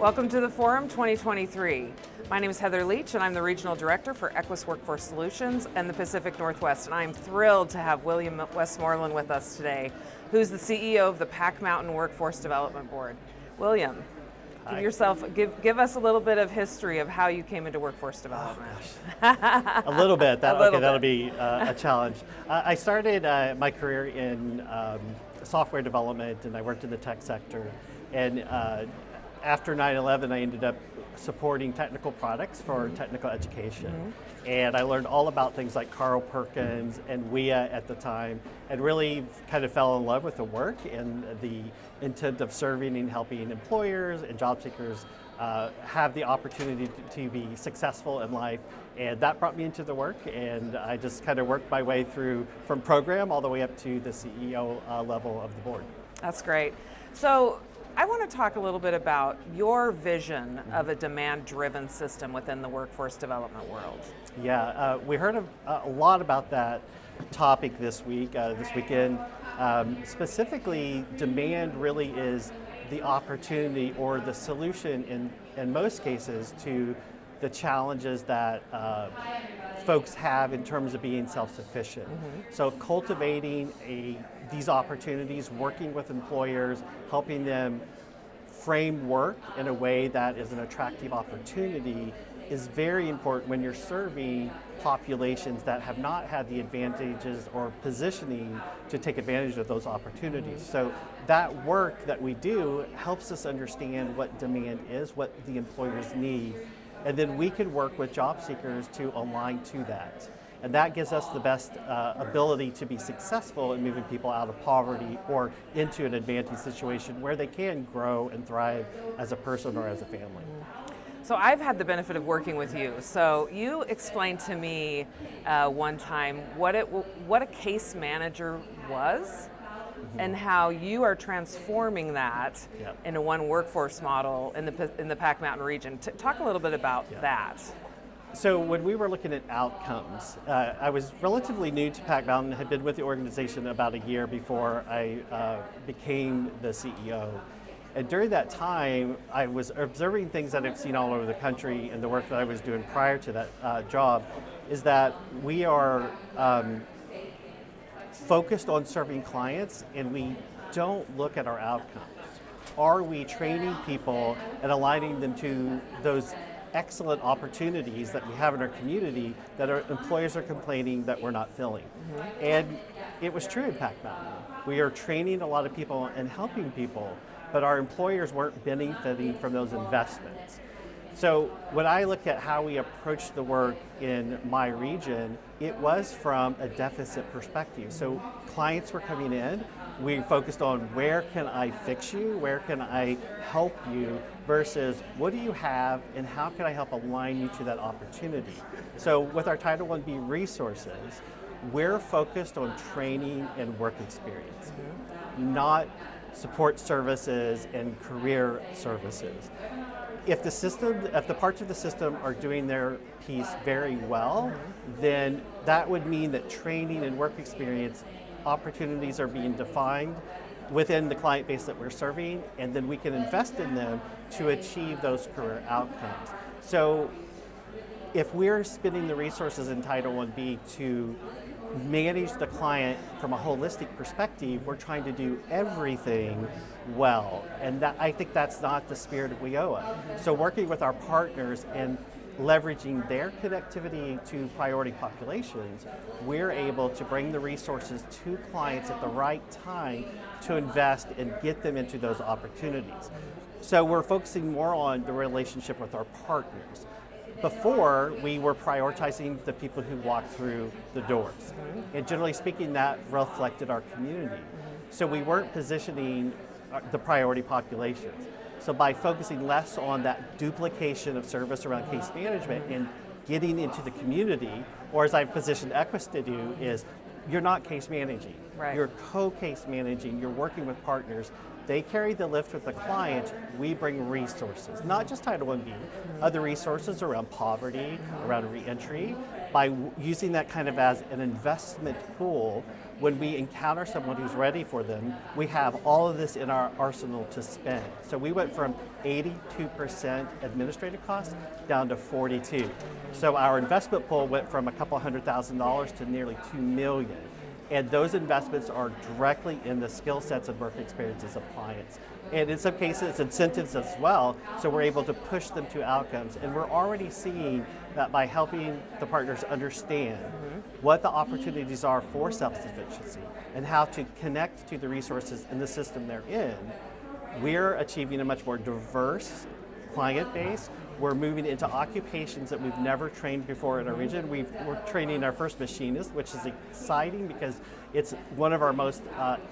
Welcome to the Forum 2023. My name is Heather Leach and I'm the Regional Director for Equus Workforce Solutions and the Pacific Northwest, and I'm thrilled to have William Westmoreland with us today, who's the CEO of the Pack Mountain Workforce Development Board. William, give us a little bit of history of how you came into workforce development. A little bit. That'll be a challenge. I started my career in software development, and I worked in the tech sector. And after 9/11, I ended up supporting technical products for technical education. And I learned all about things like Carl Perkins and WIA at the time, and really kind of fell in love with the work and the intent of serving and helping employers and job seekers have the opportunity to be successful in life. And that brought me into the work, and I just kind of worked my way through from program all the way up to the CEO level of the board. That's great. So I want to talk a little bit about your vision of a demand-driven system within the workforce development world. Yeah, we heard a lot about that topic this weekend. Specifically, demand really is the opportunity or the solution in most cases to the challenges that folks have in terms of being self-sufficient. So cultivating these opportunities, working with employers, helping them frame work in a way that is an attractive opportunity is very important when you're serving populations that have not had the advantages or positioning to take advantage of those opportunities. So that work that we do helps us understand what demand is, what the employers need, and then we can work with job seekers to align to that. And that gives us the best ability to be successful in moving people out of poverty or into an advantaged situation where they can grow and thrive as a person or as a family. So I've had the benefit of working with you. So you explained to me one time what a case manager was, and how you are transforming that into one workforce model in the Pack Mountain region. Talk a little bit about that. So when we were looking at outcomes, I was relatively new to Pack Mountain, had been with the organization about a year before I became the CEO. And during that time, I was observing things that I've seen all over the country, and the work that I was doing prior to that job is that we are focused on serving clients, and we don't look at our outcomes. Are we training people and aligning them to those excellent opportunities that we have in our community that our employers are complaining that we're not filling? And it was true in Pack Mountain. We are training a lot of people and helping people, but our employers weren't benefiting from those investments. So when I look at how we approach the work in my region, it was from a deficit perspective. So clients were coming in, we focused on where can I fix you, where can I help you, versus what do you have and how can I help align you to that opportunity. So with our Title 1B resources, we're focused on training and work experience, not support services and career services. If the parts of the system are doing their piece very well, then that would mean that training and work experience opportunities are being defined within the client base that we're serving, and then we can invest in them to achieve those career outcomes. So if we're spending the resources in Title 1B to manage the client from a holistic perspective, we're trying to do everything well. And I think that's not the spirit of WIOA. So working with our partners and leveraging their connectivity to priority populations, we're able to bring the resources to clients at the right time to invest and get them into those opportunities. So we're focusing more on the relationship with our partners. Before, we were prioritizing the people who walked through the doors. And generally speaking, that reflected our community. So we weren't positioning the priority populations. So by focusing less on that duplication of service around case management and getting into the community, or as I've positioned Equus to do, is you're not case managing. Right. You're co-case managing, you're working with partners. They carry the lift with the client, we bring resources, not just Title 1B, other resources around poverty, around reentry. By using that kind of as an investment pool, when we encounter someone who's ready for them, we have all of this in our arsenal to spend. So we went from 82% administrative costs down to 42. So our investment pool went from a couple $100,000 to nearly $2 million. And those investments are directly in the skill sets and work experiences of clients. And in some cases, incentives as well, so we're able to push them to outcomes. And we're already seeing that by helping the partners understand what the opportunities are for self-sufficiency and how to connect to the resources in the system they're in, we're achieving a much more diverse client base. We're moving into occupations that we've never trained before in our region. We're training our first machinist, which is exciting because it's one of our most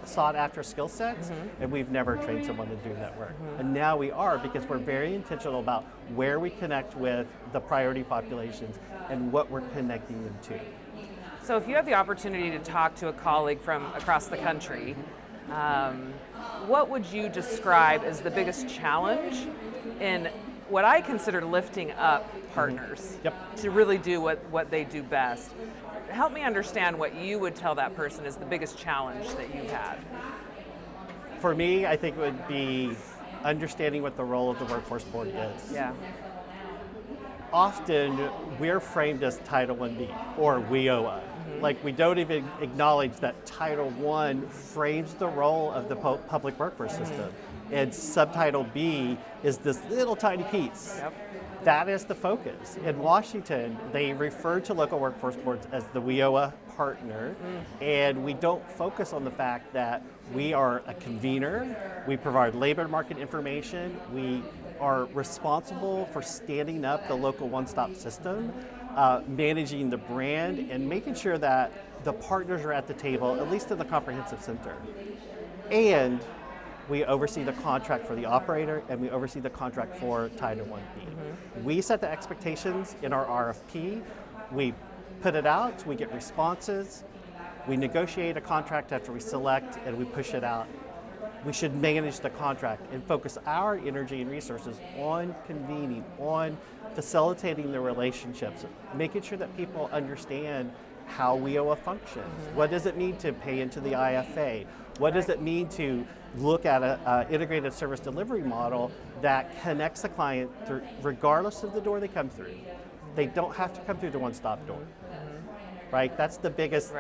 sought after skill sets, and we've never trained someone to do that work. And now we are, because we're very intentional about where we connect with the priority populations and what we're connecting them to. So if you have the opportunity to talk to a colleague from across the country, what would you describe as the biggest challenge in what I consider lifting up partners to really do what they do best? Help me understand what you would tell that person is the biggest challenge that you've had. For me, I think it would be understanding what the role of the workforce board is. Yeah. Often we're framed as Title 1B or WIOA. Like, we don't even acknowledge that Title I frames the role of the public workforce system. And Subtitle B is this little tiny piece. That is the focus. In Washington, they refer to local workforce boards as the WIOA partner, and we don't focus on the fact that we are a convener, we provide labor market information, we are responsible for standing up the local one-stop system, managing the brand, and making sure that the partners are at the table, at least in the comprehensive center. And we oversee the contract for the operator, and we oversee the contract for Title 1B. We set the expectations in our RFP, we put it out, we get responses, we negotiate a contract after we select, and we push it out. We should manage the contract and focus our energy and resources on convening, on facilitating the relationships, making sure that people understand how WIOA functions. What does it mean to pay into the IFA? What does it mean to look at an integrated service delivery model that connects the client through, regardless of the door they come through? They don't have to come through the one-stop door, right? That's the biggest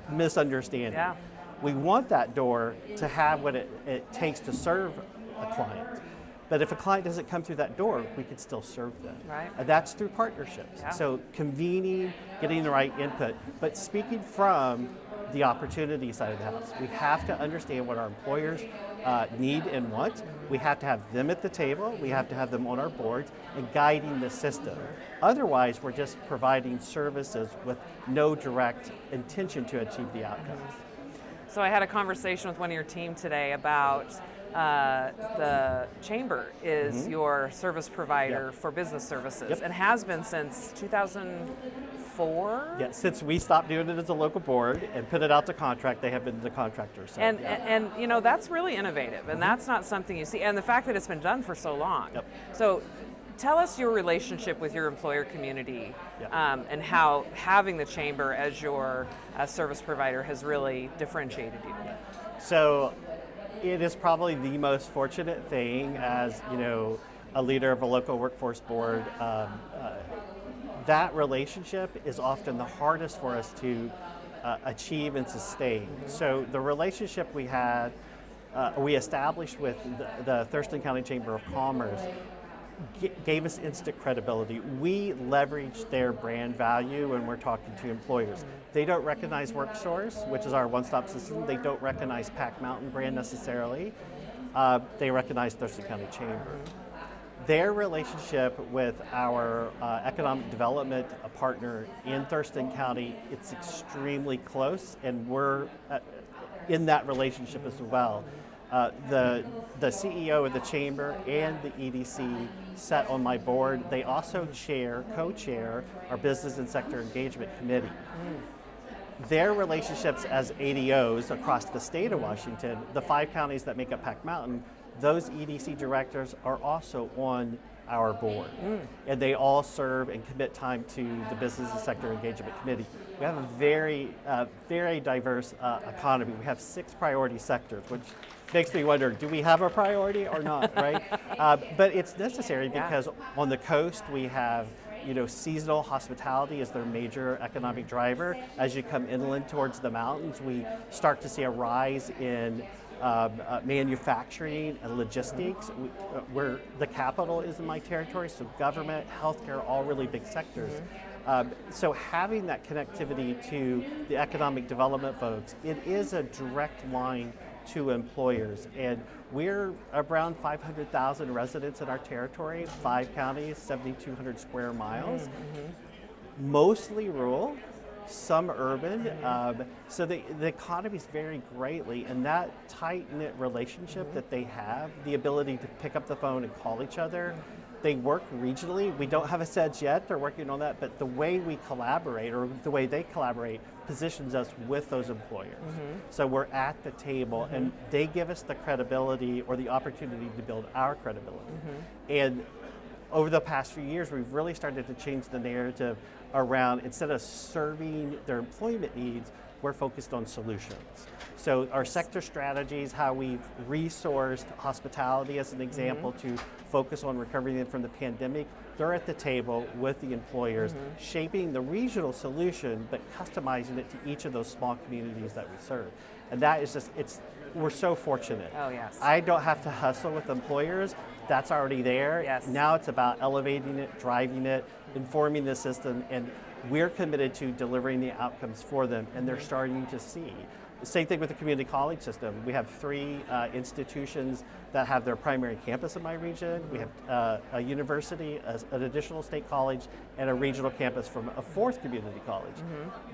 misunderstanding. Yeah. We want that door to have what it takes to serve a client. But if a client doesn't come through that door, we can still serve them. Right. And that's through partnerships. Yeah. So convening, getting the right input, but speaking from the opportunity side of the house. We have to understand what our employers need and want. We have to have them at the table. We have to have them on our boards and guiding the system. Otherwise, we're just providing services with no direct intention to achieve the outcomes. So I had a conversation with one of your team today about the chamber is your service provider for business services and has been since 2004? Yeah, since we stopped doing it as a local board and put it out to contract, they have been the contractors. So, and you know, that's really innovative, and that's not something you see, and the fact that it's been done for so long. So tell us your relationship with your employer community and how having the chamber as your service provider has really differentiated you. So it is probably the most fortunate thing as, you know, a leader of a local workforce board. That relationship is often the hardest for us to achieve and sustain. So the relationship we established with the Thurston County Chamber of Commerce gave us instant credibility. We leveraged their brand value when we're talking to employers. They don't recognize WorkSource, which is our one-stop system. They don't recognize Pack Mountain brand necessarily. They recognize Thurston County Chamber. Their relationship with our economic development partner in Thurston County, it's extremely close, and we're in that relationship as well. The CEO of the chamber and the EDC sat on my board. They also co-chair our business and sector engagement committee. Their relationships as ADOs across the state of Washington, the 5 counties that make up Pack Mountain, those EDC directors are also on our board, and they all serve and commit time to the Business and Sector Engagement Committee. We have a very diverse economy. We have 6 priority sectors, which makes me wonder, do we have a priority or not, right? But it's necessary because on the coast we have seasonal hospitality is their major economic driver. As you come inland towards the mountains, we start to see a rise in manufacturing and logistics, where the capital is in my territory, so government, healthcare, all really big sectors. So having that connectivity to the economic development folks, it is a direct line to employers, and we're around 500,000 residents in our territory, 5 counties, 7,200 square miles, mostly rural, some urban, so the economies vary greatly, and that tight-knit relationship that they have, the ability to pick up the phone and call each other, they work regionally. We don't have a SEDS yet, they're working on that, but the way we collaborate, or the way they collaborate, positions us with those employers. So we're at the table, and they give us the credibility or the opportunity to build our credibility. And over the past few years, we've really started to change the narrative around, instead of serving their employment needs, we're focused on solutions. So our sector strategies, how we've resourced hospitality as an example to focus on recovering from the pandemic, they're at the table with the employers, shaping the regional solution, but customizing it to each of those small communities that we serve. And that is just, we're so fortunate. Oh, yes. I don't have to hustle with employers. That's already there. Yes. Now it's about elevating it, driving it, informing the system, and we're committed to delivering the outcomes for them, and they're starting to see. Same thing with the community college system. We have 3 institutions that have their primary campus in my region. We have a university, an additional state college, and a regional campus from a 4th community college.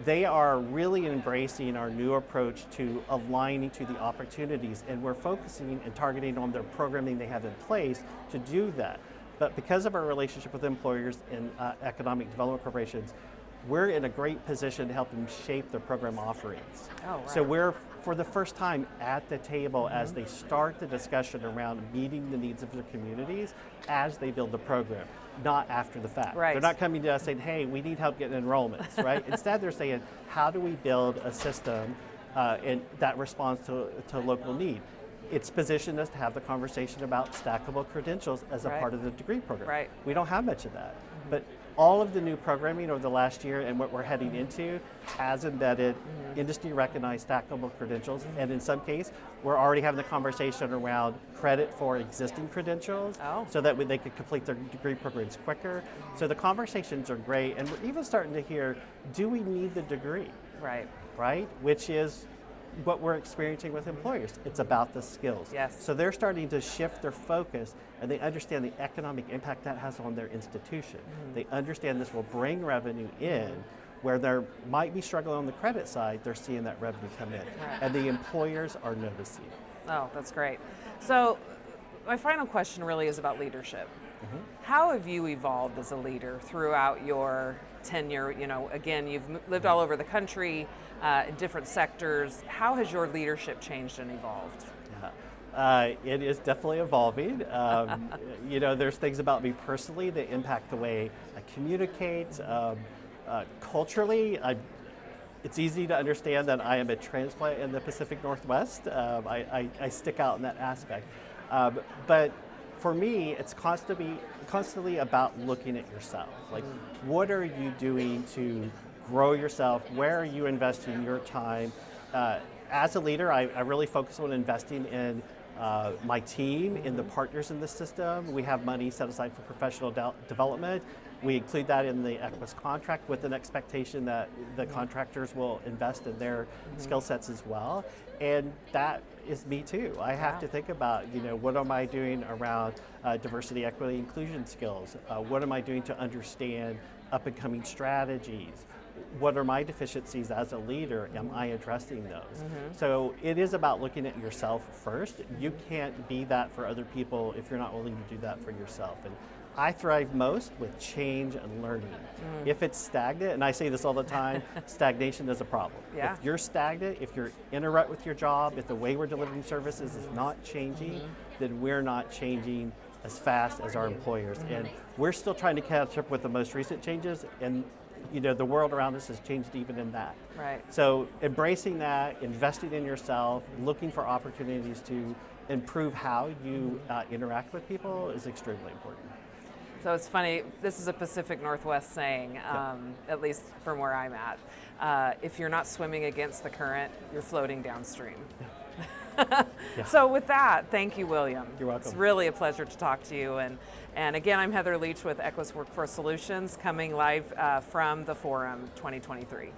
They are really embracing our new approach to aligning to the opportunities, and we're focusing and targeting on their programming they have in place to do that. But because of our relationship with employers and economic development corporations, we're in a great position to help them shape their program offerings. Oh, right. So we're, for the first time, at the table as they start the discussion around meeting the needs of their communities as they build the program, not after the fact. Right. They're not coming to us saying, hey, we need help getting enrollments, right? Instead, they're saying, how do we build a system and that responds to local need? It's positioned us to have the conversation about stackable credentials as a part of the degree program. Right. We don't have much of that. But all of the new programming over the last year and what we're heading into has embedded industry recognized stackable credentials, and in some case we're already having the conversation around credit for existing credentials so that they could complete their degree programs quicker. So the conversations are great, and we're even starting to hear, do we need the degree? Right? Which is what we're experiencing with employers. It's about the skills. Yes. So they're starting to shift their focus, and they understand the economic impact that has on their institution. They understand this will bring revenue in, where they might be struggling on the credit side, they're seeing that revenue come in. And the employers are noticing. Oh, that's great. So my final question really is about leadership. How have you evolved as a leader throughout your tenure? Again, you've lived all over the country, different sectors. How has your leadership changed and evolved? It is definitely evolving. There's things about me personally that impact the way I communicate. Culturally, it's easy to understand that I am a transplant in the Pacific Northwest. I stick out in that aspect. But for me, it's constantly about looking at yourself. Like, what are you doing to grow yourself? Where are you investing your time? As a leader, I really focus on investing in my team, in the partners in the system. We have money set aside for professional development. We include that in the Equus contract with an expectation that the contractors will invest in their skill sets as well. And that is me too. I have to think about, what am I doing around diversity, equity, inclusion skills? What am I doing to understand up and coming strategies? What are my deficiencies as a leader? Am I addressing those? So it is about looking at yourself first. You can't be that for other people if you're not willing to do that for yourself. And I thrive most with change and learning. If it's stagnant, and I say this all the time, stagnation is a problem. Yeah. If you're stagnant, if you're in a rut with your job, if the way we're delivering services is not changing, then we're not changing as fast as our employers. And we're still trying to catch up with the most recent changes, and the world around us has changed even in that. Right. So embracing that, investing in yourself, looking for opportunities to improve how you interact with people is extremely important. So it's funny, this is a Pacific Northwest saying, at least from where I'm at. If you're not swimming against the current, you're floating downstream. Yeah. So with that, thank you, William. You're welcome. It's really a pleasure to talk to you. And again, I'm Heather Leach with Equus Workforce Solutions, coming live from the Forum 2023.